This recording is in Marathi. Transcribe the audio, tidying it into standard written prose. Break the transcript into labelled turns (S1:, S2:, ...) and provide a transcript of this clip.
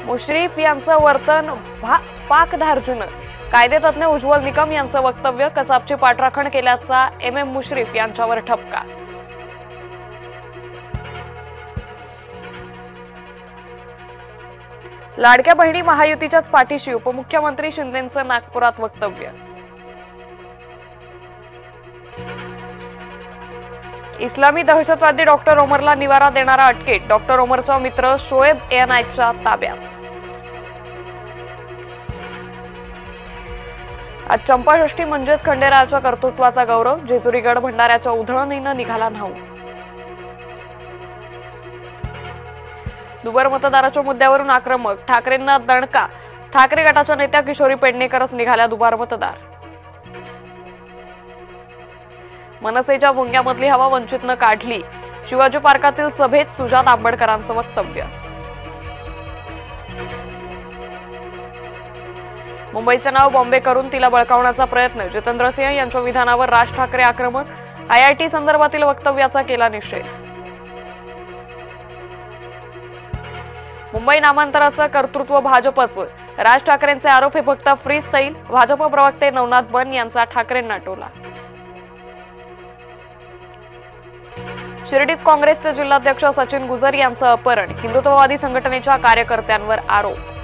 S1: मुश्रीफ यांचं वर्तन पाकधार्जिन, कायदेतज्ञ उज्ज्वल निकम यांचं वक्तव्य कसाबची पाठराखण केल्याचा MM मुश्रीफ यांच्यावर ठपका. लाडक्या बहिणी महायुतीच्याच पाठीशी, उपमुख्यमंत्री शिंदेंचं नागपुरात वक्तव्य. इस्लामी दहशतवादी डॉक्टर ओमरला निवारा देणारा अटकेत, डॉक्टर ओमरचा मित्र शोएब ANIच्या ताब्यात. आज चंपाषष्ठी म्हणजेच खंडेरायाच्या कर्तृत्वाचा गौरव, जेजुरीगड भंडाऱ्याच्या उधळणीनं निघाला न्हाऊ. दुबार मतदाराच्या मुद्द्यावरून आक्रमक, ठाकरेंना दणका, ठाकरे गटाच्या नेत्या किशोरी पेडणेकरच निघाल्या दुबार मतदार. मनसेच्या भोंग्यामधली हवा वंचितनं काढली, शिवाजी पार्कातील सभेत सुजात आंबेडकरांचं वक्तव्य. मुंबईचं नाव बॉम्बे करून तिला बळकावण्याचा प्रयत्न, जितेंद्र सिंह यांच्या विधानावर राज ठाकरे आक्रमक, IIT संदर्भातील वक्तव्याचा केला निषेध. मुंबई नामांतराचं कर्तृत्व भाजपचं, राज ठाकरेंचे आरोप हे फक्त फ्री स्टाईल, भाजप प्रवक्ते नवनाथ बन यांचा ठाकरेंना टोला. शिर्डीत काँग्रेसचे जिल्हाध्यक्ष सचिन गुजर यांचं अपहरण, हिंदुत्ववादी संघटनेच्या कार्यकर्त्यांवर आरोप.